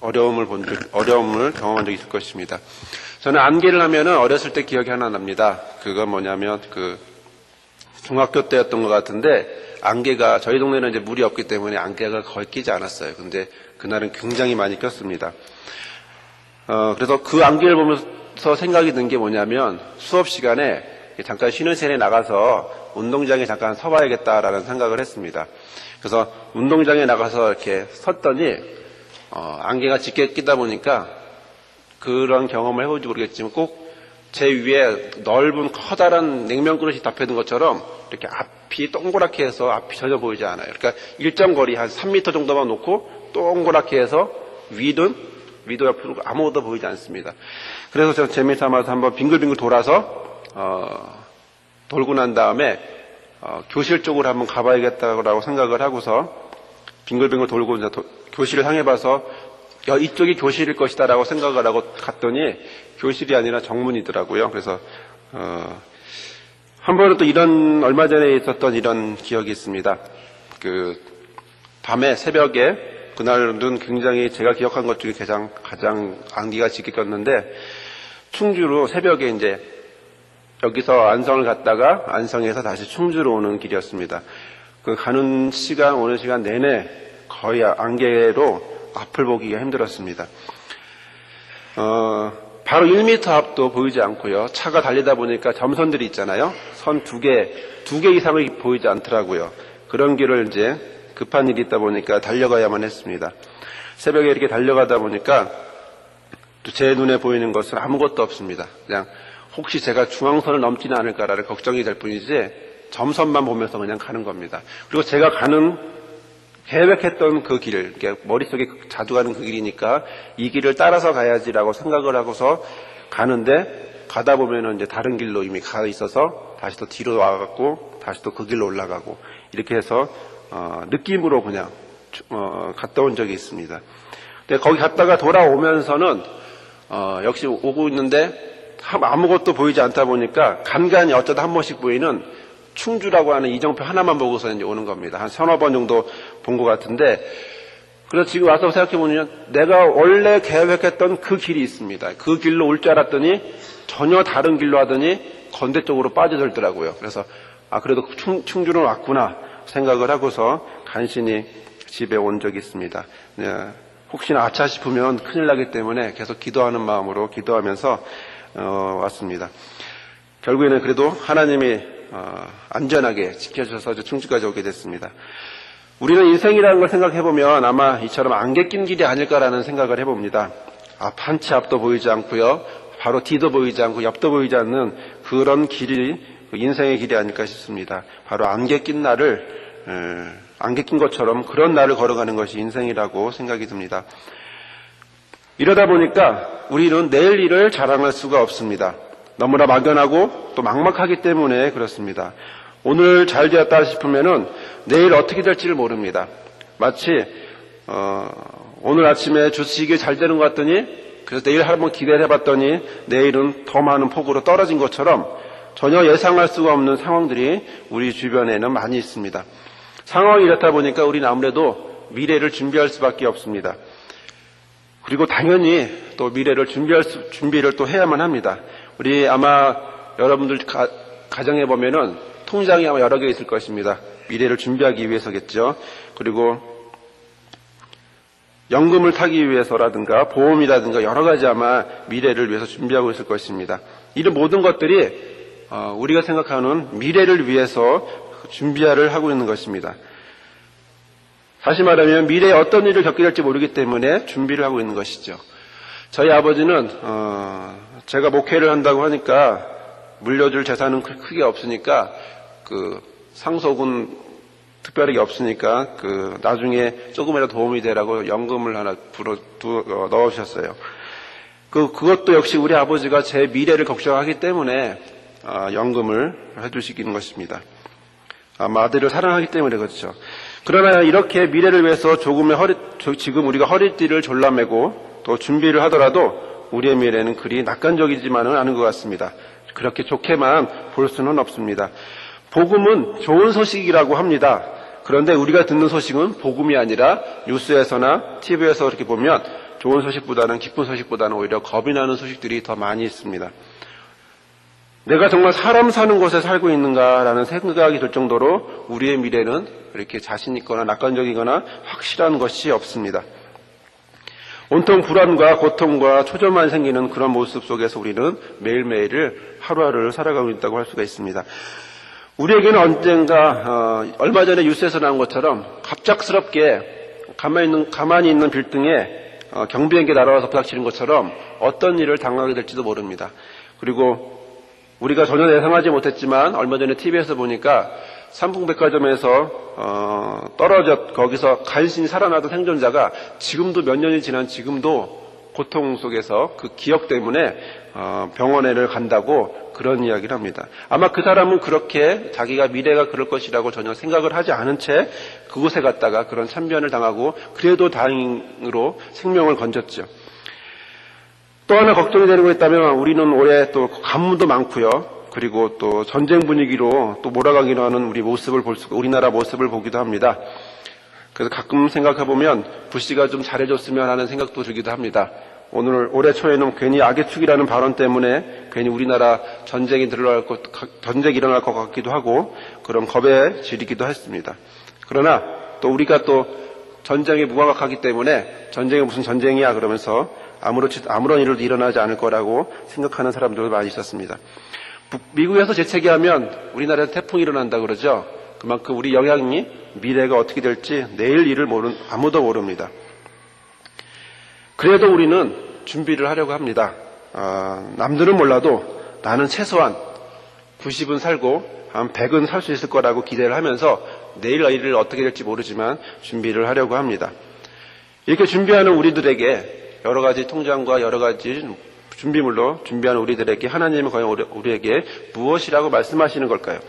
어려움을 경험한 적이 있을 것입니다. 저는 안개를 하면은 어렸을 때 기억이 하나 납니다. 그건 뭐냐면 중학교 때였던 것 같은데 안개가 저희 동네는 이제 물이 없기 때문에 안개가 거의 끼지 않았어요. 근데 그날은 굉장히 많이 꼈습니다. 그래서 그 안개를 보면서 생각이 든 게 뭐냐면 수업 시간에 잠깐 쉬는 시간에 나가서 운동장에 잠깐 서봐야겠다라는 생각을 했습니다. 그래서 운동장에 나가서 이렇게 섰더니 안개가 짙게 끼다 보니까 그런 경험을 해볼지 모르겠지만 꼭 제 위에 넓은 커다란 냉면 그릇이 덮여있는 것처럼 이렇게 앞이 동그랗게 해서 앞이 전혀 보이지 않아요. 그러니까 일정 거리 한 3m 정도만 놓고 동그랗게 해서 위도 옆으로 아무것도 보이지 않습니다. 그래서 제가 재미삼아서 한번 빙글빙글 돌아서 돌고 난 다음에 교실 쪽으로 한번 가봐야겠다고 생각을 하고서 빙글빙글 돌고 이제 교실을 향해 봐서 이쪽이 교실일 것이다라고 생각을 하고 갔더니 교실이 아니라 정문이더라고요. 그래서 한 번은 또 얼마 전에 있었던 이런 기억이 있습니다. 밤에 새벽에 그날은 굉장히 제가 기억한 것 중에 가장 안개가 짙게 꼈는데 충주로 새벽에 이제 여기서 안성을 갔다가 안성에서 다시 충주로 오는 길이었습니다. 가는 시간 오는 시간 내내 거의 안개로 앞을 보기가 힘들었습니다. 바로 1m 앞도 보이지 않고요. 차가 달리다 보니까 점선들이 있잖아요. 선 두 개 이상이 보이지 않더라고요. 그런 길을 이제 급한 일이 있다 보니까 달려가야만 했습니다. 새벽에 이렇게 달려가다 보니까 제 눈에 보이는 것은 아무것도 없습니다. 그냥 혹시 제가 중앙선을 넘지는 않을까라는 걱정이 될 뿐이지 점선만 보면서 그냥 가는 겁니다. 그리고 제가 계획했던 그 길, 머릿속에 자주 가는 그 길이니까 이 길을 따라서 가야지라고 생각을 하고서 가는데 가다 보면은 이제 다른 길로 이미 가 있어서 다시 또 뒤로 와갖고 다시 또 그 길로 올라가고 이렇게 해서 느낌으로 그냥 갔다 온 적이 있습니다. 근데 거기 갔다가 돌아오면서는 역시 오고 있는데 아무것도 보이지 않다 보니까 간간히 어쩌다 한 번씩 보이는 충주라고 하는 이정표 하나만 보고서 이제 오는 겁니다. 한 서너 번 정도 본 것 같은데, 그래서 지금 와서 생각해보면 내가 원래 계획했던 그 길이 있습니다. 그 길로 올 줄 알았더니 전혀 다른 길로 하더니 건대 쪽으로 빠져들더라고요. 그래서 그래도 충주로 왔구나 생각을 하고서 간신히 집에 온 적이 있습니다. 네, 혹시나 아차 싶으면 큰일 나기 때문에 계속 기도하는 마음으로 기도하면서 왔습니다. 결국에는 그래도 하나님이 안전하게 지켜주셔서 충주까지 오게 됐습니다. 우리는 인생이라는 걸 생각해보면 아마 이처럼 안개 낀 길이 아닐까라는 생각을 해봅니다. 한치 앞도 보이지 않고요. 바로 뒤도 보이지 않고 옆도 보이지 않는 그런 길이 인생의 길이 아닐까 싶습니다. 바로 안개 낀 것처럼 그런 날을 걸어가는 것이 인생이라고 생각이 듭니다. 이러다 보니까 우리는 내일 일을 자랑할 수가 없습니다. 너무나 막연하고 또 막막하기 때문에 그렇습니다. 오늘 잘 되었다 싶으면은 내일 어떻게 될지를 모릅니다. 마치 오늘 아침에 주식이 잘 되는 것 같더니 그래서 내일 한번 기대를 해봤더니 내일은 더 많은 폭우로 떨어진 것처럼 전혀 예상할 수가 없는 상황들이 우리 주변에는 많이 있습니다. 상황이 이렇다 보니까 우리는 아무래도 미래를 준비할 수밖에 없습니다. 그리고 당연히 또 미래를 준비를 또 해야만 합니다. 우리 아마 여러분들 가정에 보면은 통장이 아마 여러 개 있을 것입니다. 미래를 준비하기 위해서겠죠. 그리고 연금을 타기 위해서라든가 보험이라든가 여러 가지 아마 미래를 위해서 준비하고 있을 것입니다. 이런 모든 것들이 우리가 생각하는 미래를 위해서 준비를 하고 있는 것입니다. 다시 말하면 미래에 어떤 일을 겪게 될지 모르기 때문에 준비를 하고 있는 것이죠. 저희 아버지는 제가 목회를 한다고 하니까 물려줄 재산은 크게 없으니까 상속은 특별하게 없으니까 나중에 조금이라도 도움이 되라고 연금을 하나 넣으셨어요. 그것도 역시 우리 아버지가 제 미래를 걱정하기 때문에 연금을 해주시는 것입니다. 아마 아들을 사랑하기 때문에 그렇죠. 그러나 이렇게 미래를 위해서 지금 우리가 허리띠를 졸라매고 또 준비를 하더라도 우리의 미래는 그리 낙관적이지만은 않은 것 같습니다. 그렇게 좋게만 볼 수는 없습니다. 복음은 좋은 소식이라고 합니다. 그런데 우리가 듣는 소식은 복음이 아니라 뉴스에서나 TV에서 이렇게 보면 좋은 소식보다는 기쁜 소식보다는 오히려 겁이 나는 소식들이 더 많이 있습니다. 내가 정말 사람 사는 곳에 살고 있는가라는 생각이 들 정도로 우리의 미래는 이렇게 자신 있거나 낙관적이거나 확실한 것이 없습니다. 온통 불안과 고통과 초조만 생기는 그런 모습 속에서 우리는 매일매일을 하루하루를 살아가고 있다고 할 수가 있습니다. 우리에게는 언젠가 얼마 전에 뉴스에서 나온 것처럼 갑작스럽게 가만히 있는 빌딩에 경비행기 날아와서 부닥치는 것처럼 어떤 일을 당하게 될지도 모릅니다. 그리고 우리가 전혀 예상하지 못했지만 얼마 전에 TV에서 보니까 삼풍백화점에서 거기서 간신히 살아나던 생존자가 지금도 몇 년이 지난 지금도 고통 속에서 그 기억 때문에 병원에를 간다고 그런 이야기를 합니다. 아마 그 사람은 그렇게 자기가 미래가 그럴 것이라고 전혀 생각을 하지 않은 채 그곳에 갔다가 그런 참변을 당하고 그래도 다행으로 생명을 건졌죠. 또 하나 걱정이 되는 거 있다면 우리는 올해 또 가뭄도 많고요. 그리고 또 전쟁 분위기로 또 몰아가기로 하는 우리나라 모습을 보기도 합니다. 그래서 가끔 생각해보면 부시가 좀 잘해줬으면 하는 생각도 들기도 합니다. 올해 초에는 괜히 악의 축이라는 발언 때문에 괜히 우리나라 전쟁이 일어날 것 같기도 하고 그런 겁에 질리기도 했습니다. 그러나 또 우리가 또 전쟁에 무감각하기 때문에 전쟁이 무슨 전쟁이야 그러면서 아무런 일도 일어나지 않을 거라고 생각하는 사람들도 많이 있었습니다. 미국에서 재채기하면 우리나라에서 태풍이 일어난다 그러죠. 그만큼 우리 영향이 미래가 어떻게 될지 내일 일을 아무도 모릅니다. 그래도 우리는 준비를 하려고 합니다. 남들은 몰라도 나는 최소한 90은 살고 한 100은 살 수 있을 거라고 기대를 하면서 내일 일을 어떻게 될지 모르지만 준비를 하려고 합니다. 이렇게 준비하는 우리들에게 여러 가지 통장과 여러 가지 준비물로 준비하는 우리들에게 하나님은 과연 우리에게 무엇이라고 말씀하시는 걸까요?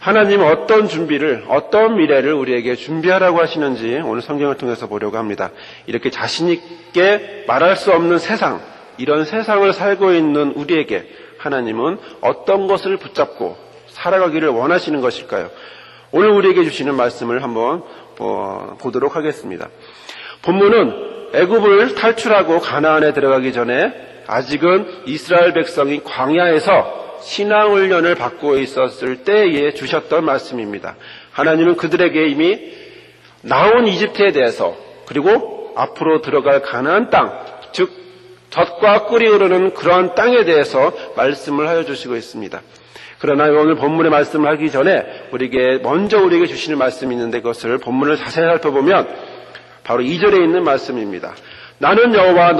하나님은 어떤 준비를, 어떤 미래를 우리에게 준비하라고 하시는지 오늘 성경을 통해서 보려고 합니다. 이렇게 자신 있게 말할 수 없는 세상, 이런 세상을 살고 있는 우리에게 하나님은 어떤 것을 붙잡고 살아가기를 원하시는 것일까요? 오늘 우리에게 주시는 말씀을 한번 보도록 하겠습니다. 본문은 애굽을 탈출하고 가나안에 들어가기 전에 아직은 이스라엘 백성이 광야에서 신앙훈련을 받고 있었을 때에 주셨던 말씀입니다. 하나님은 그들에게 이미 나온 이집트에 대해서 그리고 앞으로 들어갈 가나안 땅, 즉 젖과 꿀이 흐르는 그러한 땅에 대해서 말씀을 하여 주시고 있습니다. 그러나 오늘 본문의 말씀을 하기 전에 먼저 우리에게 주시는 말씀이 있는데 그것을 본문을 자세히 살펴보면 바로 2절에 있는 말씀입니다. 나는 여호와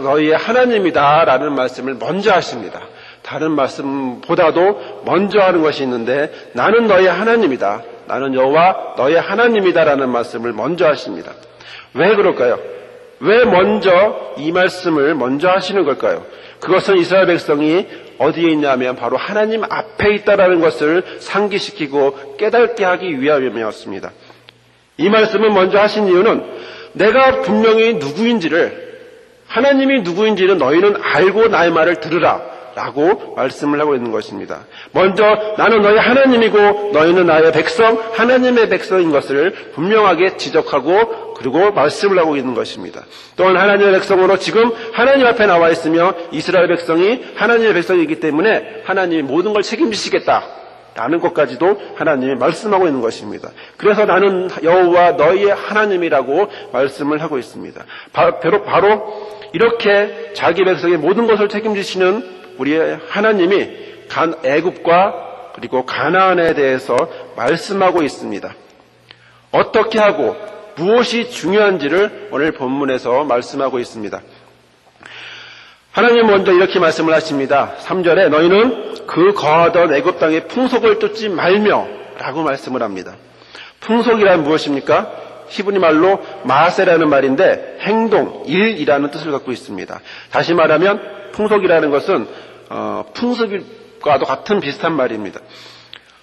너희의 하나님이다 라는 말씀을 먼저 하십니다. 다른 말씀보다도 먼저 하는 것이 있는데 나는 너희의 하나님이다. 나는 여호와 너희의 하나님이다 라는 말씀을 먼저 하십니다. 왜 그럴까요? 왜 먼저 이 말씀을 먼저 하시는 걸까요? 그것은 이스라엘 백성이 어디에 있냐면 바로 하나님 앞에 있다라는 것을 상기시키고 깨닫게 하기 위함이었습니다. 이 말씀을 먼저 하신 이유는 내가 분명히 하나님이 누구인지는 너희는 알고 나의 말을 들으라 라고 말씀을 하고 있는 것입니다. 먼저 나는 너희 하나님이고 너희는 나의 백성, 하나님의 백성인 것을 분명하게 지적하고 그리고 말씀을 하고 있는 것입니다. 또한 하나님의 백성으로 지금 하나님 앞에 나와 있으며 이스라엘 백성이 하나님의 백성이기 때문에 하나님이 모든 걸 책임지시겠다 라는 것까지도 하나님이 말씀하고 있는 것입니다. 그래서 나는 여호와 너희의 하나님이라고 말씀을 하고 있습니다. 바로 이렇게 자기 백성의 모든 것을 책임지시는 우리의 하나님이 애굽과 그리고 가나안에 대해서 말씀하고 있습니다. 어떻게 하고 무엇이 중요한지를 오늘 본문에서 말씀하고 있습니다. 하나님 먼저 이렇게 말씀을 하십니다. 3절에 너희는 그 거하던 애굽 땅의 풍속을 쫓지 말며 라고 말씀을 합니다. 풍속이란 무엇입니까? 히브리 말로 마세라는 말인데 행동, 일이라는 뜻을 갖고 있습니다. 다시 말하면 풍속이라는 것은 풍습과도 같은 비슷한 말입니다.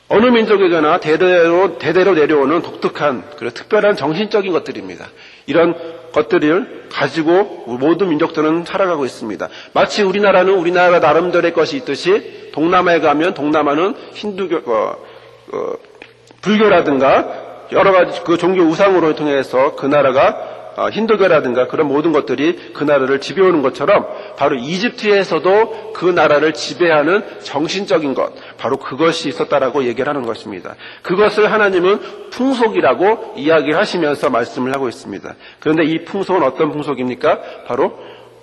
어느 민족에게나 대대로 내려오는 독특한 그리고 특별한 정신적인 것들입니다. 이런 것들을 가지고 모든 민족들은 살아가고 있습니다. 마치 우리나라는 우리나라 나름대로의 것이 있듯이 동남아에 가면 동남아는 불교라든가 여러 가지 그 종교 우상으로 통해서 그 나라가 힌두교라든가 그런 모든 것들이 그 나라를 지배하는 것처럼 바로 이집트에서도 그 나라를 지배하는 정신적인 것, 바로 그것이 있었다라고 얘기를 하는 것입니다. 그것을 하나님은 풍속이라고 이야기를 하시면서 말씀을 하고 있습니다. 그런데 이 풍속은 어떤 풍속입니까? 바로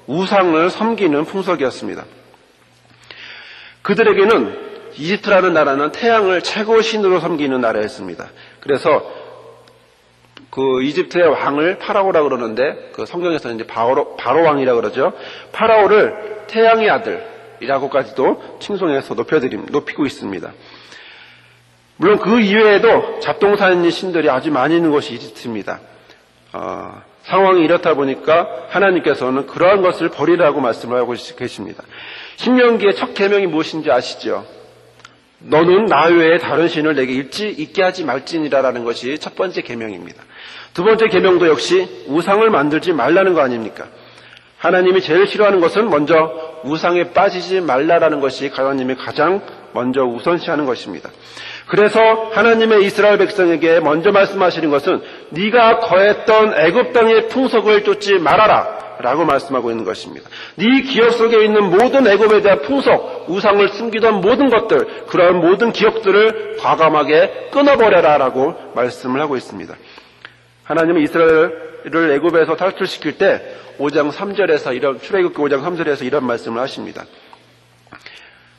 우상을 섬기는 풍속이었습니다. 그들에게는 이집트라는 나라는 태양을 최고 신으로 섬기는 나라였습니다. 그래서 그 이집트의 왕을 파라오라고 그러는데 그 성경에서는 이제 바로 왕이라고 그러죠. 파라오를 태양의 아들이라고까지도 칭송해서 높이고 있습니다. 물론 그 이외에도 잡동사니 신들이 아주 많이 있는 곳이 이집트입니다. 상황이 이렇다 보니까 하나님께서는 그러한 것을 버리라고 말씀을 하고 계십니다. 신명기의 첫 계명이 무엇인지 아시죠? 너는 나 외에 다른 신을 내게 잊게 하지 말지니라라는 것이 첫 번째 계명입니다. 두 번째 계명도 역시 우상을 만들지 말라는 거 아닙니까? 하나님이 제일 싫어하는 것은 먼저 우상에 빠지지 말라라는 것이 하나님이 가장 먼저 우선시하는 것입니다. 그래서 하나님의 이스라엘 백성에게 먼저 말씀하시는 것은 네가 거했던 애굽 땅의 풍속을 쫓지 말아라 라고 말씀하고 있는 것입니다. 네 기억 속에 있는 모든 애굽에 대한 풍속, 우상을 숨기던 모든 것들, 그런 모든 기억들을 과감하게 끊어버려라 라고 말씀을 하고 있습니다. 하나님은 이스라엘을 애굽에서 탈출시킬 때 5장 3절에서 출애굽기 5장 3절에서 이런 말씀을 하십니다.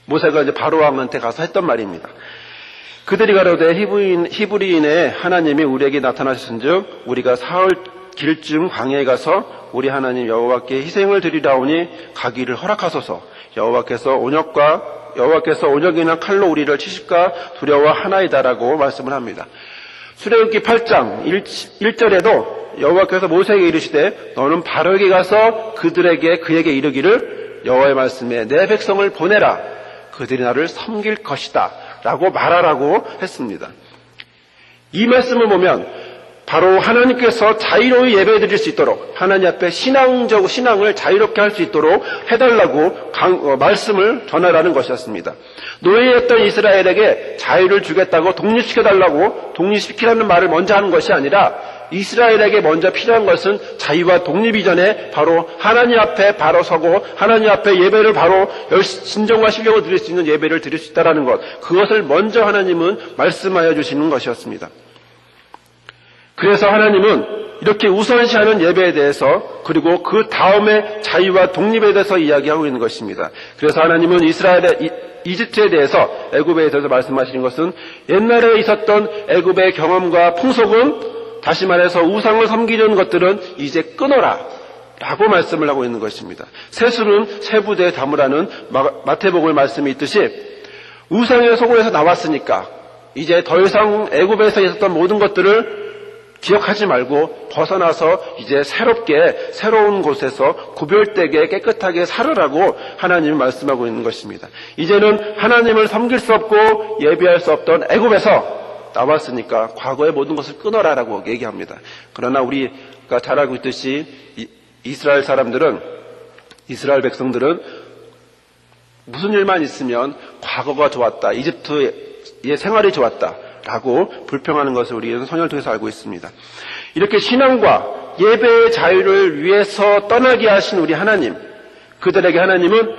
모세가 이제 바로 왕한테 가서 했던 말입니다. 그들이 가로되 히브리인의 하나님이 우리에게 나타나셨은즉 우리가 사흘 길쯤 광야에 가서 우리 하나님 여호와께 희생을 드리라오니 가기를 허락하소서. 여호와께서 온역이나 칼로 우리를 치실까 두려워하나이다라고 말씀을 합니다. 출애굽기 8장 1절에도 여호와께서 모세에게 이르시되 너는 바로에게 가서 그에게 이르기를 여호와의 말씀에 내 백성을 보내라. 그들이 나를 섬길 것이다 라고 말하라고 했습니다. 이 말씀을 보면 바로 하나님께서 자유로이 예배드릴 수 있도록 하나님 앞에 신앙을 자유롭게 할 수 있도록 해달라고 말씀을 전하라는 것이었습니다. 노예였던 이스라엘에게 자유를 주겠다고 독립시키라는 말을 먼저 하는 것이 아니라 이스라엘에게 먼저 필요한 것은 자유와 독립 이전에 바로 하나님 앞에 바로 서고 하나님 앞에 예배를 바로 진정과 신령을 드릴 수 있는 예배를 드릴 수 있다는 것, 그것을 먼저 하나님은 말씀하여 주시는 것이었습니다. 그래서 하나님은 이렇게 우선시하는 예배에 대해서 그리고 그 다음에 자유와 독립에 대해서 이야기하고 있는 것입니다. 그래서 하나님은 이집트에 대해서 애굽에 대해서 말씀하시는 것은 옛날에 있었던 애굽의 경험과 풍속은 다시 말해서 우상을 섬기려는 것들은 이제 끊어라 라고 말씀을 하고 있는 것입니다. 세수는 세부대에 담으라는 마태복음 말씀이 있듯이 우상의 소굴에서 나왔으니까 이제 더 이상 애굽에서 있었던 모든 것들을 기억하지 말고 벗어나서 이제 새로운 곳에서 구별되게 깨끗하게 살으라고 하나님이 말씀하고 있는 것입니다. 이제는 하나님을 섬길 수 없고 예배할 수 없던 애굽에서 나왔으니까 과거의 모든 것을 끊어라라고 얘기합니다. 그러나 우리가 잘 알고 있듯이 이스라엘 백성들은 무슨 일만 있으면 과거가 좋았다, 이집트의 생활이 좋았다 라고 불평하는 것을 우리는 성경을 통해서 알고 있습니다. 이렇게 신앙과 예배의 자유를 위해서 떠나게 하신 우리 하나님, 그들에게 하나님은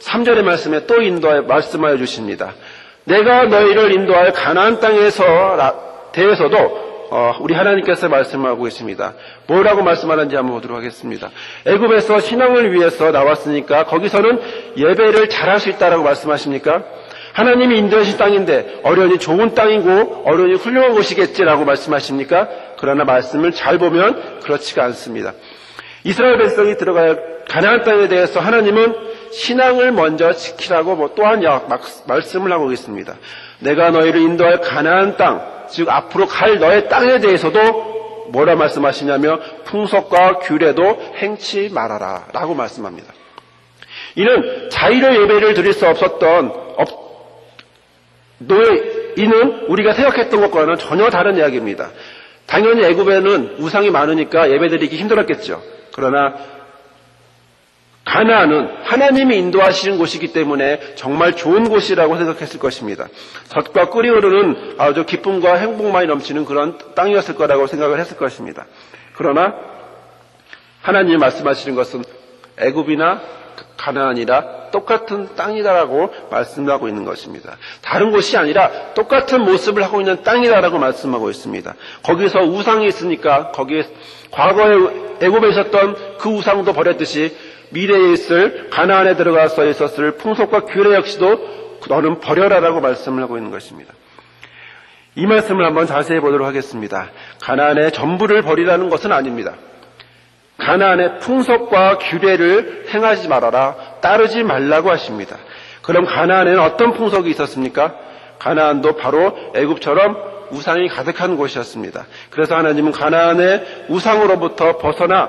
3절의 말씀에 또 말씀하여 주십니다. 내가 너희를 인도할 가나안 땅에서 대해서도 우리 하나님께서 말씀하고 있습니다. 뭐라고 말씀하는지 한번 보도록 하겠습니다. 애굽에서 신앙을 위해서 나왔으니까 거기서는 예배를 잘할 수 있다라고 말씀하십니까? 하나님이 인도하신 땅인데 어련히 좋은 땅이고 어련히 훌륭한 곳이겠지라고 말씀하십니까? 그러나 말씀을 잘 보면 그렇지가 않습니다. 이스라엘 백성이 들어갈 가나안 땅에 대해서 하나님은 신앙을 먼저 지키라고 또한 말씀을 하고 있습니다. 내가 너희를 인도할 가나안 땅, 즉 앞으로 갈 너의 땅에 대해서도 뭐라 말씀하시냐면 풍속과 규례도 행치 말아라 라고 말씀합니다. 이는 자유의 예배를 드릴 수 없었던 이는 우리가 생각했던 것과는 전혀 다른 이야기입니다. 당연히 애굽에는 우상이 많으니까 예배드리기 힘들었겠죠. 그러나 가나안은 하나님이 인도하시는 곳이기 때문에 정말 좋은 곳이라고 생각했을 것입니다. 젖과 꿀이 흐르는 아주 기쁨과 행복만이 넘치는 그런 땅이었을 거라고 생각을 했을 것입니다. 그러나 하나님이 말씀하시는 것은 애굽이나 가나안이라 똑같은 땅이다라고 말씀하고 있는 것입니다. 다른 곳이 아니라 똑같은 모습을 하고 있는 땅이다라고 말씀하고 있습니다. 거기서 우상이 있으니까 거기에 과거에 애굽에 있었던 그 우상도 버렸듯이 미래에 있을 가나안에 들어가서 있었을 풍속과 규례 역시도 너는 버려라라고 말씀을 하고 있는 것입니다. 이 말씀을 한번 자세히 보도록 하겠습니다. 가나안의 전부를 버리라는 것은 아닙니다. 가나안의 풍속과 규례를 행하지 말아라, 따르지 말라고 하십니다. 그럼 가나안에는 어떤 풍속이 있었습니까? 가나안도 바로 애굽처럼 우상이 가득한 곳이었습니다. 그래서 하나님은 가나안의 우상으로부터 벗어나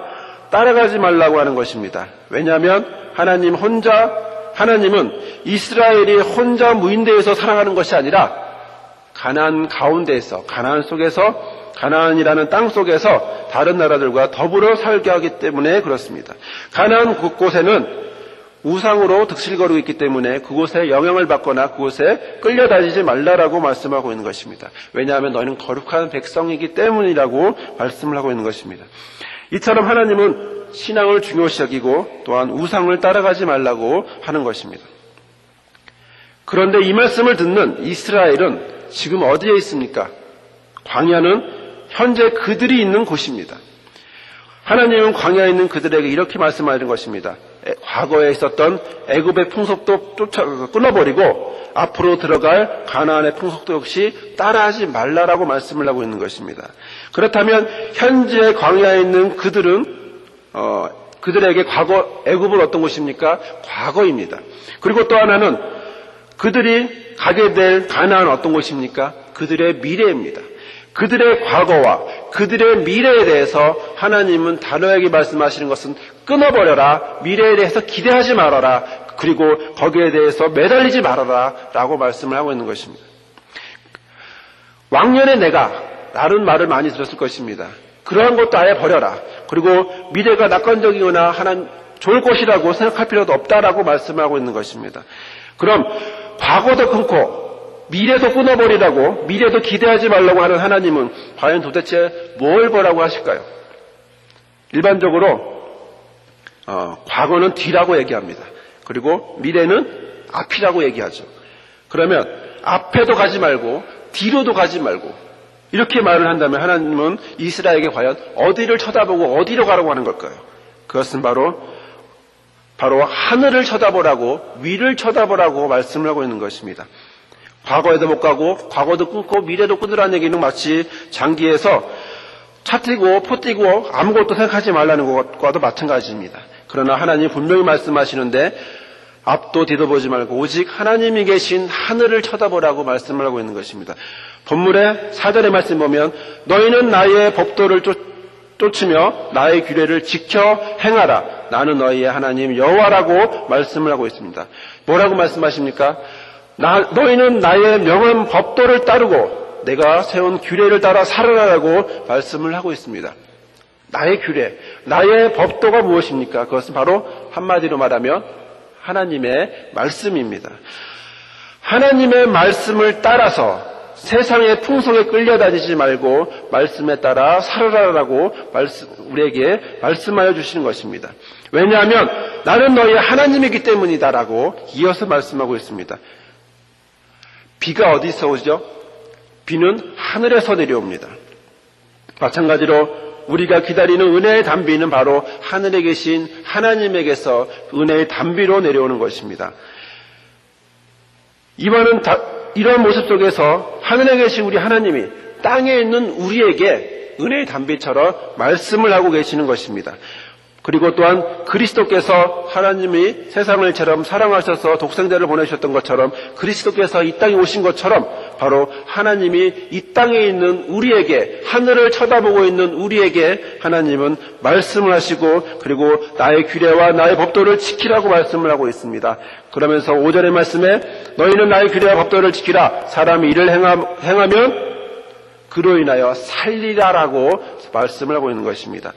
따라가지 말라고 하는 것입니다. 왜냐하면 하나님은 이스라엘이 혼자 무인대에서 살아가는 것이 아니라 가나안 가운데에서, 가나안 속에서, 가나안이라는 땅 속에서 다른 나라들과 더불어 살게 하기 때문에 그렇습니다. 가나안 곳곳에는 우상으로 득실거리고 있기 때문에 그곳에 영향을 받거나 그곳에 끌려다니지 말라라고 말씀하고 있는 것입니다. 왜냐하면 너희는 거룩한 백성이기 때문이라고 말씀을 하고 있는 것입니다. 이처럼 하나님은 신앙을 중요시 여기고 또한 우상을 따라가지 말라고 하는 것입니다. 그런데 이 말씀을 듣는 이스라엘은 지금 어디에 있습니까? 광야는 현재 그들이 있는 곳입니다. 하나님은 광야에 있는 그들에게 이렇게 말씀하시는 것입니다. 과거에 있었던 애굽의 풍속도 끊어버리고 앞으로 들어갈 가나안의 풍속도 역시 따라하지 말라라고 말씀을 하고 있는 것입니다. 그렇다면 현재 광야에 있는 그들에게 과거 애굽은 어떤 곳입니까? 과거입니다. 그리고 또 하나는 그들이 가게 될 가나안은 어떤 곳입니까? 그들의 미래입니다. 그들의 과거와 그들의 미래에 대해서 하나님은 단호하게 말씀하시는 것은 끊어버려라, 미래에 대해서 기대하지 말아라, 그리고 거기에 대해서 매달리지 말아라 라고 말씀을 하고 있는 것입니다. 왕년에 내가 라는 말을 많이 들었을 것입니다. 그러한 것도 아예 버려라. 그리고 미래가 낙관적이거나 하나님 좋을 것이라고 생각할 필요도 없다라고 말씀하고 있는 것입니다. 그럼 과거도 끊고 미래도 끊어버리라고, 미래도 기대하지 말라고 하는 하나님은 과연 도대체 뭘 보라고 하실까요? 일반적으로 과거는 뒤라고 얘기합니다. 그리고 미래는 앞이라고 얘기하죠. 그러면 앞에도 가지 말고 뒤로도 가지 말고 이렇게 말을 한다면 하나님은 이스라엘에게 과연 어디를 쳐다보고 어디로 가라고 하는 걸까요? 그것은 바로 하늘을 쳐다보라고, 위를 쳐다보라고 말씀을 하고 있는 것입니다. 과거에도 못 가고 과거도 끊고 미래도 끊으라는 얘기는 마치 장기에서 차 뛰고 포 뛰고 아무것도 생각하지 말라는 것과도 마찬가지입니다. 그러나 하나님이 분명히 말씀하시는데 앞도 뒤도 보지 말고 오직 하나님이 계신 하늘을 쳐다보라고 말씀을 하고 있는 것입니다. 본문의 4절의 말씀 보면 너희는 나의 법도를 쫓으며 나의 규례를 지켜 행하라. 나는 너희의 하나님 여호와라고 말씀을 하고 있습니다. 뭐라고 말씀하십니까? 너희는 나의 명한 법도를 따르고 내가 세운 규례를 따라 살아라라고 말씀을 하고 있습니다. 나의 규례, 나의 법도가 무엇입니까? 그것은 바로 한마디로 말하면 하나님의 말씀입니다. 하나님의 말씀을 따라서 세상의 풍속에 끌려다니지 말고 말씀에 따라 살아라라고 우리에게 말씀하여 주시는 것입니다. 왜냐하면 나는 너희의 하나님이기 때문이다라고 이어서 말씀하고 있습니다. 비가 어디서 오죠? 비는 하늘에서 내려옵니다. 마찬가지로 우리가 기다리는 은혜의 단비는 바로 하늘에 계신 하나님에게서 은혜의 단비로 내려오는 것입니다. 이런 모습 속에서 하늘에 계신 우리 하나님이 땅에 있는 우리에게 은혜의 단비처럼 말씀을 하고 계시는 것입니다. 그리고 또한 그리스도께서 하나님이 세상을 처럼 사랑하셔서 독생자를 보내셨던 것처럼 그리스도께서 이 땅에 오신 것처럼 바로 하나님이 이 땅에 있는 우리에게, 하늘을 쳐다보고 있는 우리에게 하나님은 말씀을 하시고 그리고 나의 규례와 나의 법도를 지키라고 말씀을 하고 있습니다. 그러면서 5절의 말씀에 너희는 나의 규례와 법도를 지키라. 사람이 이를 행하면 그로 인하여 살리라라고 말씀을 하고 있는 것입니다.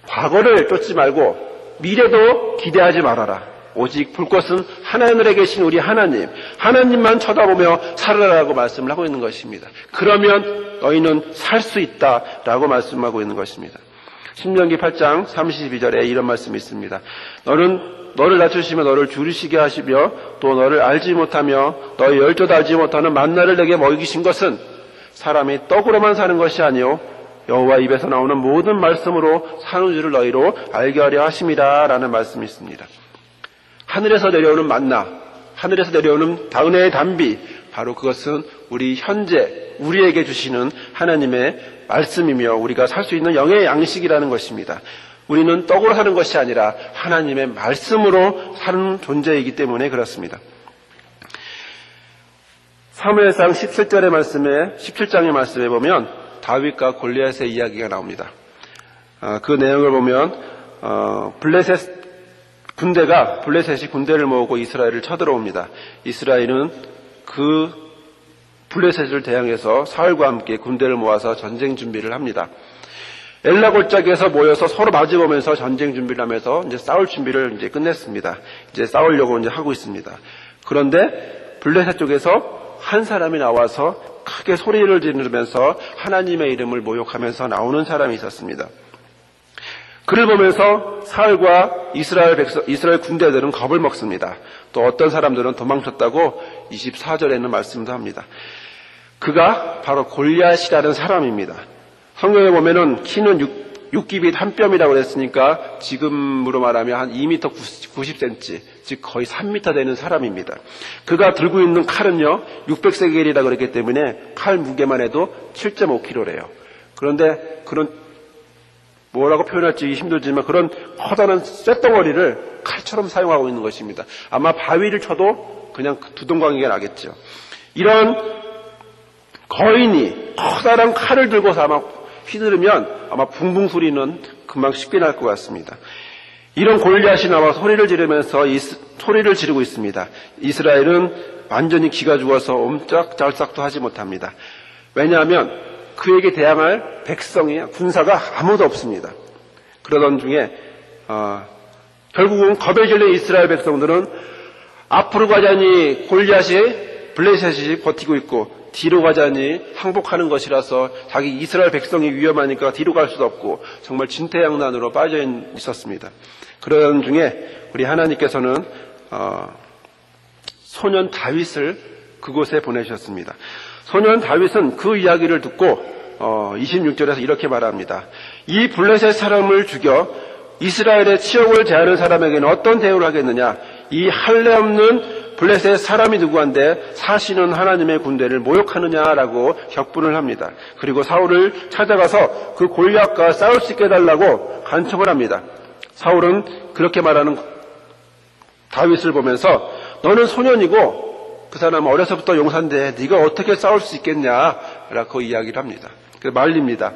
과거를 쫓지 말고 미래도 기대하지 말아라. 오직 볼 것은 하늘에 계신 우리 하나님만 쳐다보며 살아라라고 말씀을 하고 있는 것입니다. 그러면 너희는 살 수 있다라고 말씀하고 있는 것입니다. 신명기 8장 32절에 이런 말씀이 있습니다. 너를 낮추시며 너를 줄이시게 하시며 또 너를 알지 못하며 너의 열조도 알지 못하는 만나를 내게 먹이신 것은 사람이 떡으로만 사는 것이 아니요 여호와 입에서 나오는 모든 말씀으로 사는 줄을 너희로 알게 하려 하심이라 라는 말씀이 있습니다. 하늘에서 내려오는 만나, 하늘에서 내려오는 은혜의 단비, 바로 그것은 우리 현재 우리에게 주시는 하나님의 말씀이며 우리가 살 수 있는 영의 양식이라는 것입니다. 우리는 떡으로 사는 것이 아니라 하나님의 말씀으로 사는 존재이기 때문에 그렇습니다. 사무엘상 17장의 말씀에 보면 다윗과 골리앗의 이야기가 나옵니다. 그 내용을 보면 블레셋이 군대를 모으고 이스라엘을 쳐들어옵니다. 이스라엘은 그 블레셋을 대항해서 사울과 함께 군대를 모아서 전쟁 준비를 합니다. 엘라 골짜기에서 모여서 서로 마주보면서 전쟁 준비를 하면서 이제 싸울 준비를 이제 끝냈습니다. 이제 싸우려고 이제 하고 있습니다. 그런데 블레셋 쪽에서 한 사람이 나와서 크게 소리를 지르면서 하나님의 이름을 모욕하면서 나오는 사람이 있었습니다. 그를 보면서 사울과 이스라엘 군대들은 겁을 먹습니다. 또 어떤 사람들은 도망쳤다고 24절에는 말씀도 합니다. 그가 바로 골리앗이라는 사람입니다. 성경에 보면은 키는 6기빗 한 뼘이라고 그랬으니까 지금으로 말하면 한 2m 90cm, 즉 거의 3m 되는 사람입니다. 그가 들고 있는 칼은요 600세겔이라고 그랬기 때문에 칼 무게만 해도 7.5kg래요. 그런데 그런 뭐라고 표현할지 힘들지만 그런 커다란 쇳덩어리를 칼처럼 사용하고 있는 것입니다. 아마 바위를 쳐도 그냥 두동강이가 나겠죠. 이런 거인이 커다란 칼을 들고서 아마 휘두르면 아마 붕붕 소리는 금방 쉽게 날 것 같습니다. 이런 골리앗이 나와 소리를 지르고 있습니다. 이스라엘은 완전히 기가 죽어서 옴짝달싹도 하지 못합니다. 왜냐하면 그에게 대항할 군사가 아무도 없습니다. 그러던 중에 결국은 겁에 질린 이스라엘 백성들은 앞으로 가자니 블레셋이 버티고 있고 뒤로 가자니 항복하는 것이라서 자기 이스라엘 백성이 위험하니까 뒤로 갈 수도 없고 정말 진퇴양난으로 빠져 있었습니다. 그런 중에 우리 하나님께서는 소년 다윗을 그곳에 보내셨습니다. 소년 다윗은 그 이야기를 듣고 26절에서 이렇게 말합니다. 이 블레셋 사람을 죽여 이스라엘의 치욕을 제하는 사람에게는 어떤 대우를 하겠느냐? 이 할례 없는 블레셋 사람이 누구한데 사시는 하나님의 군대를 모욕하느냐라고 격분을 합니다. 그리고 사울을 찾아가서 그 골리앗과 싸울 수 있게 해달라고 간청을 합니다. 사울은 그렇게 말하는 다윗을 보면서 너는 소년이고 그 사람은 어려서부터 용사인데 네가 어떻게 싸울 수 있겠냐라고 이야기를 합니다. 말립니다.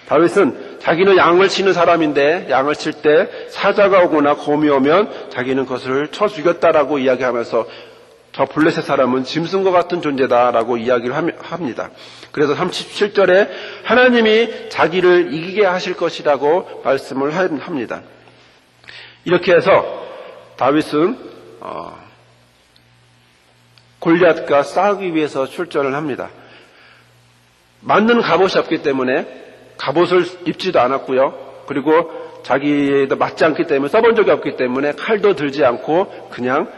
다윗은 자기는 양을 치는 사람인데 양을 칠 때 사자가 오거나 곰이 오면 자기는 그것을 쳐 죽였다라고 이야기하면서 저 블레셋 사람은 짐승과 같은 존재다라고 이야기를 합니다. 그래서 37절에 하나님이 자기를 이기게 하실 것이라고 말씀을 합니다. 이렇게 해서 다윗은 골리앗과 싸우기 위해서 출전을 합니다. 맞는 갑옷이 없기 때문에 갑옷을 입지도 않았고요. 그리고 자기도 맞지 않기 때문에 써본 적이 없기 때문에 칼도 들지 않고 그냥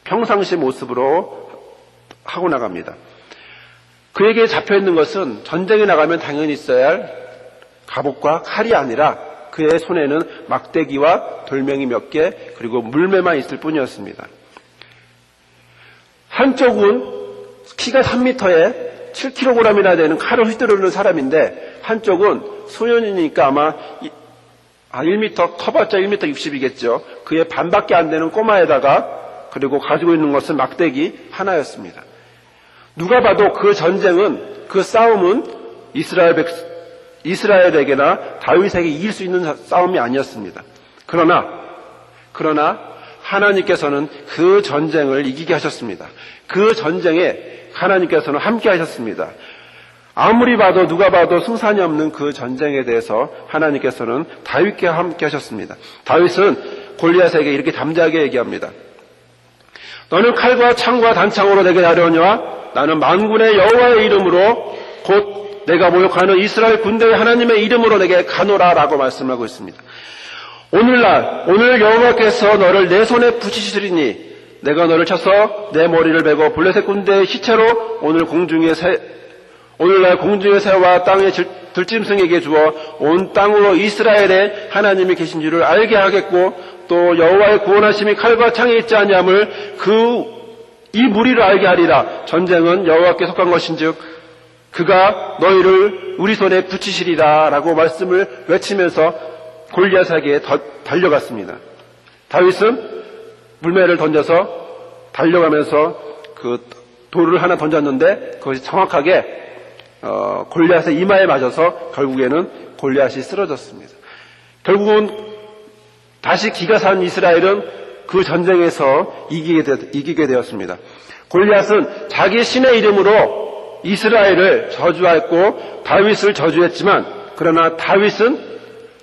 평상시 모습으로 하고 나갑니다. 그에게 잡혀있는 것은 전쟁에 나가면 당연히 있어야 할 갑옷과 칼이 아니라 그의 손에는 막대기와 돌멩이 몇 개 그리고 물매만 있을 뿐이었습니다. 한쪽은 키가 3m에 7kg이나 되는 칼을 휘두르는 사람인데 한쪽은 소년이니까 아마 1m, 커봤자 1m 60이겠죠. 그의 반밖에 안 되는 꼬마에다가 그리고 가지고 있는 것은 막대기 하나였습니다. 누가 봐도 그 전쟁은, 그 싸움은 이스라엘에게나 다윗에게 이길 수 있는 싸움이 아니었습니다. 그러나 하나님께서는 그 전쟁을 이기게 하셨습니다. 그 전쟁에 하나님께서는 함께 하셨습니다. 아무리 봐도 누가 봐도 승산이 없는 그 전쟁에 대해서 하나님께서는 다윗과 함께 하셨습니다. 다윗은 골리앗에게 이렇게 담대하게 얘기합니다. 너는 칼과 창과 단창으로 내게 나려오냐? 나는 만군의 여호와의 이름으로 곧 내가 모욕하는 이스라엘 군대의 하나님의 이름으로 내게 가노라라고 말씀하고 있습니다. 오늘 여호와께서 너를 내 손에 붙이시리니 내가 너를 쳐서 내 머리를 베고 블레셋 군대의 시체로 오늘날 공중의 새와 땅의 들짐승에게 주어 온 땅으로 이스라엘의 하나님이 계신 줄을 알게 하겠고 또 여호와의 구원하심이 칼과 창에 있지 아니함을 이 무리를 알게 하리라. 전쟁은 여호와께 속한 것인즉 그가 너희를 우리 손에 붙이시리라 라고 말씀을 외치면서 골리앗에게 달려갔습니다. 다윗은 물매를 던져서 달려가면서 그 돌을 하나 던졌는데 그것이 정확하게 골리앗의 이마에 맞아서 결국에는 골리앗이 쓰러졌습니다. 결국은 다시 기가 산 이스라엘은 그 전쟁에서 이기게 되었습니다. 골리앗은 자기 신의 이름으로 이스라엘을 저주했고 다윗을 저주했지만 그러나 다윗은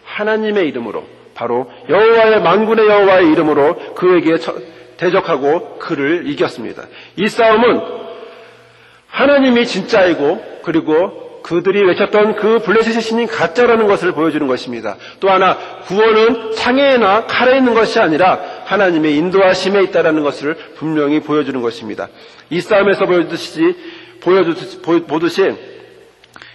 하나님의 이름으로 바로 여호와의 만군의 여호와의 이름으로 그에게 대적하고 그를 이겼습니다. 이 싸움은 하나님이 진짜이고 그리고 그들이 외쳤던 그 블레셋의 신이 가짜라는 것을 보여주는 것입니다. 또 하나 구원은 창에나 칼에 있는 것이 아니라 하나님의 인도하심에 있다는 것을 분명히 보여주는 것입니다. 이 싸움에서 보듯이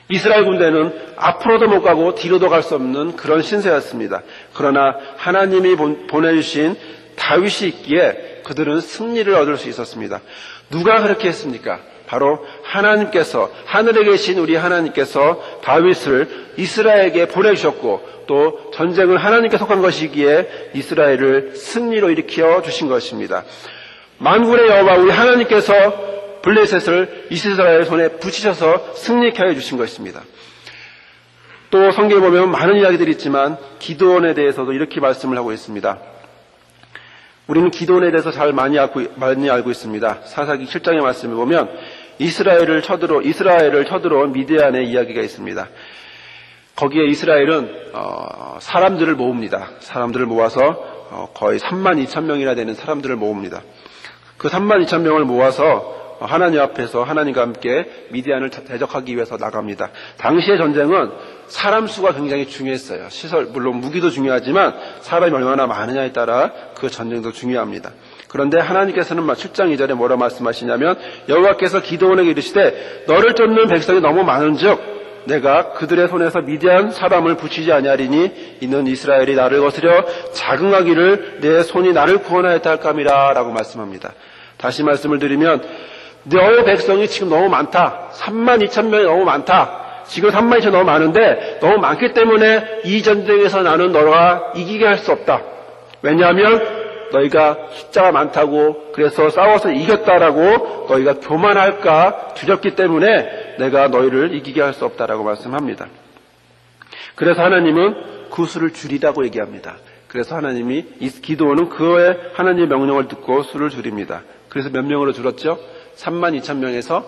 이스라엘 군대는 앞으로도 못 가고 뒤로도 갈 수 없는 그런 신세였습니다. 그러나 하나님이 보내주신 다윗이 있기에 그들은 승리를 얻을 수 있었습니다. 누가 그렇게 했습니까? 바로 하나님께서, 하늘에 계신 우리 하나님께서 다윗을 이스라엘에게 보내주셨고 또 전쟁은 하나님께 속한 것이기에 이스라엘을 승리로 일으켜 주신 것입니다. 만군의 여호와 우리 하나님께서 블레셋을 이스라엘 손에 붙이셔서 승리케 해주신 것입니다. 또 성경에 보면 많은 이야기들이 있지만 기드온에 대해서도 이렇게 말씀을 하고 있습니다. 우리는 기드온에 대해서 많이 알고 있습니다. 사사기 7장의 말씀을 보면 이스라엘을 쳐들어온 미디안의 이야기가 있습니다. 거기에 이스라엘은 사람들을 모읍니다. 사람들을 모아서 거의 32,000명이나 되는 사람들을 모읍니다. 그 32,000명을 모아서 하나님 앞에서 하나님과 함께 미디안을 대적하기 위해서 나갑니다. 당시의 전쟁은 사람 수가 굉장히 중요했어요. 시설, 물론 무기도 중요하지만 사람이 얼마나 많으냐에 따라 그 전쟁도 중요합니다. 그런데 하나님께서는 7장 2절에 뭐라 말씀하시냐면 여호와께서 기드온에게 이르시되 너를 쫓는 백성이 너무 많은즉 내가 그들의 손에서 미디안 사람을 붙이지 아니하리니 이는 이스라엘이 나를 거스려 자긍하기를 내 손이 나를 구원하였다 할감이라 라고 말씀합니다. 다시 말씀을 드리면 너의 백성이 지금 너무 많다. 32,000명이 너무 많다. 지금 32,000명이 너무 많은데 너무 많기 때문에 이 전쟁에서 나는 너와 이기게 할 수 없다. 왜냐하면 너희가 숫자가 많다고 그래서 싸워서 이겼다라고 너희가 교만할까 두렵기 때문에 내가 너희를 이기게 할 수 없다라고 말씀합니다. 그래서 하나님은 그 수를 줄이라고 얘기합니다. 그래서 하나님이 기드온은 그의 하나님의 명령을 듣고 수를 줄입니다. 그래서 몇 명으로 줄었죠? 32,000명에서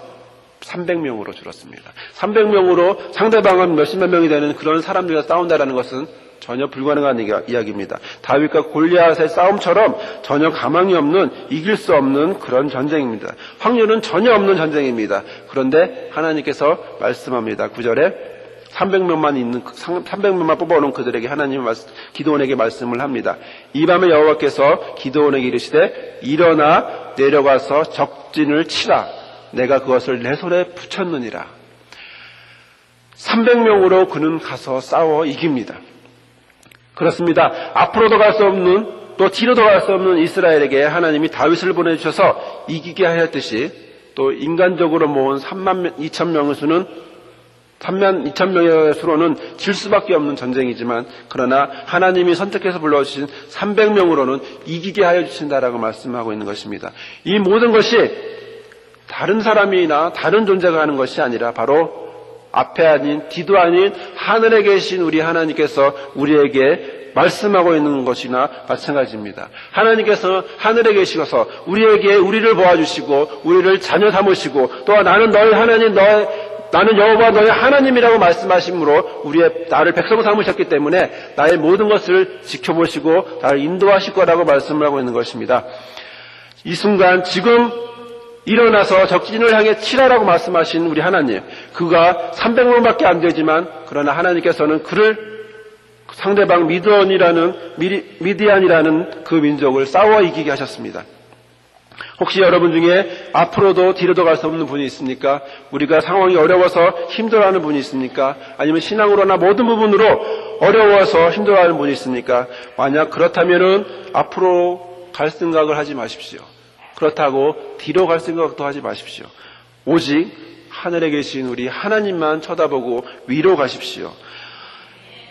300명으로 줄었습니다. 300명으로 상대방은 몇십만 명이 되는 그런 사람들과 싸운다는 것은 전혀 불가능한 이야기입니다. 다윗과 골리앗의 싸움처럼 전혀 가망이 없는, 이길 수 없는 그런 전쟁입니다. 확률은 전혀 없는 전쟁입니다. 그런데 하나님께서 말씀합니다. 9절에 300명만 뽑아오는 그들에게 하나님은 기드온에게 말씀을 합니다. 이 밤에 여호와께서 기드온에게 이르시되 일어나 내려가서 적진을 치라. 내가 그것을 내 손에 붙였느니라. 300명으로 그는 가서 싸워 이깁니다. 그렇습니다. 앞으로도 갈 수 없는 또 뒤로도 갈 수 없는 이스라엘에게 하나님이 다윗을 보내주셔서 이기게 하였듯이 또 인간적으로 모은 32,000명의 수는 32,000명의 수로는 질 수밖에 없는 전쟁이지만 그러나 하나님이 선택해서 불러주신 300명으로는 이기게 하여 주신다라고 말씀하고 있는 것입니다. 이 모든 것이 다른 사람이나 다른 존재가 하는 것이 아니라 바로 앞에 아닌 뒤도 아닌 하늘에 계신 우리 하나님께서 우리에게 말씀하고 있는 것이나 마찬가지입니다. 하나님께서 하늘에 계시고서 우리를 보아주시고 우리를 자녀 삼으시고 또한 나는 너의 하나님 나는 여호와 너의 하나님이라고 말씀하심으로 나를 백성 삼으셨기 때문에 나의 모든 것을 지켜보시고 나를 인도하실 거라고 말씀을 하고 있는 것입니다. 이 순간 지금 일어나서 적진을 향해 치라라고 말씀하신 우리 하나님, 그가 300명밖에 안 되지만 그러나 하나님께서는 그를 상대방 미디안이라는 그 민족을 싸워 이기게 하셨습니다. 혹시 여러분 중에 앞으로도 뒤로도 갈 수 없는 분이 있습니까? 우리가 상황이 어려워서 힘들어하는 분이 있습니까? 아니면 신앙으로나 모든 부분으로 어려워서 힘들어하는 분이 있습니까? 만약 그렇다면은 앞으로 갈 생각을 하지 마십시오. 그렇다고 뒤로 갈 생각도 하지 마십시오. 오직 하늘에 계신 우리 하나님만 쳐다보고 위로 가십시오.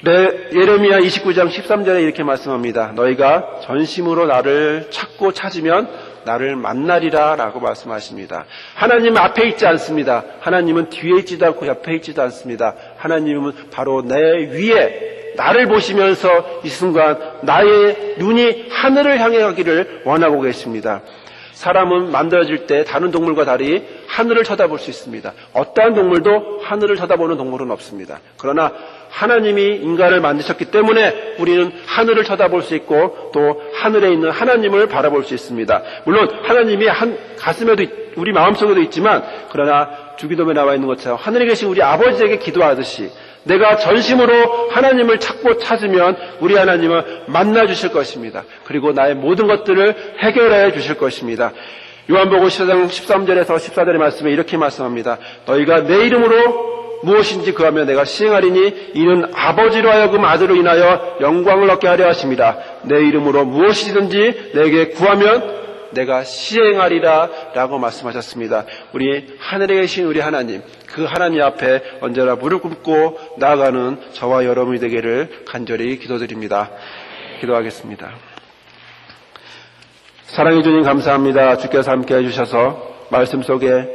예레미야 29장 13절에 이렇게 말씀합니다. 너희가 전심으로 나를 찾고 찾으면 나를 만나리라 라고 말씀하십니다. 하나님은 앞에 있지 않습니다. 하나님은 뒤에 있지도 않고 옆에 있지도 않습니다. 하나님은 바로 내 위에 나를 보시면서 이 순간 나의 눈이 하늘을 향해 가기를 원하고 계십니다. 사람은 만들어질 때 다른 동물과 달리 하늘을 쳐다볼 수 있습니다. 어떠한 동물도 하늘을 쳐다보는 동물은 없습니다. 그러나 하나님이 인간을 만드셨기 때문에 우리는 하늘을 쳐다볼 수 있고 또 하늘에 있는 하나님을 바라볼 수 있습니다. 물론 하나님이 가슴에도 우리 마음속에도 있지만 그러나 주기도문에 나와 있는 것처럼 하늘에 계신 우리 아버지에게 기도하듯이 내가 전심으로 하나님을 찾고 찾으면 우리 하나님은 만나 주실 것입니다. 그리고 나의 모든 것들을 해결해 주실 것입니다. 요한복음 14장 13절에서 14절의 말씀에 이렇게 말씀합니다. 너희가 내 이름으로 무엇인지 구하며 내가 시행하리니 이는 아버지로 하여금 아들로 인하여 영광을 얻게 하려 하심이라. 내 이름으로 무엇이든지 내게 구하면 내가 시행하리라 라고 말씀하셨습니다. 우리 하늘에 계신 우리 하나님, 그 하나님 앞에 언제나 무릎 꿇고 나아가는 저와 여러분이 되기를 간절히 기도드립니다. 기도하겠습니다. 사랑해 주님 감사합니다. 주께서 함께 해주셔서 말씀 속에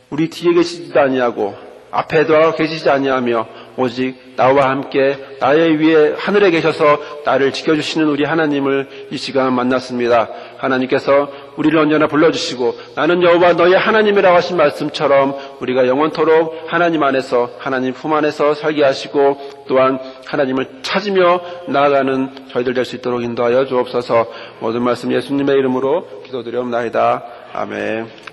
우리 뒤에 계시지도 아니하고 앞에도 계시지 아니하며 오직 나와 함께 나의 위에 하늘에 계셔서 나를 지켜주시는 우리 하나님을 이 시간 만났습니다. 하나님께서 우리를 언제나 불러주시고 나는 여호와 너의 하나님이라고 하신 말씀처럼 우리가 영원토록 하나님 안에서 하나님 품 안에서 살게 하시고 또한 하나님을 찾으며 나아가는 저희들 될 수 있도록 인도하여 주옵소서. 모든 말씀 예수님의 이름으로 기도드리옵나이다. 아멘.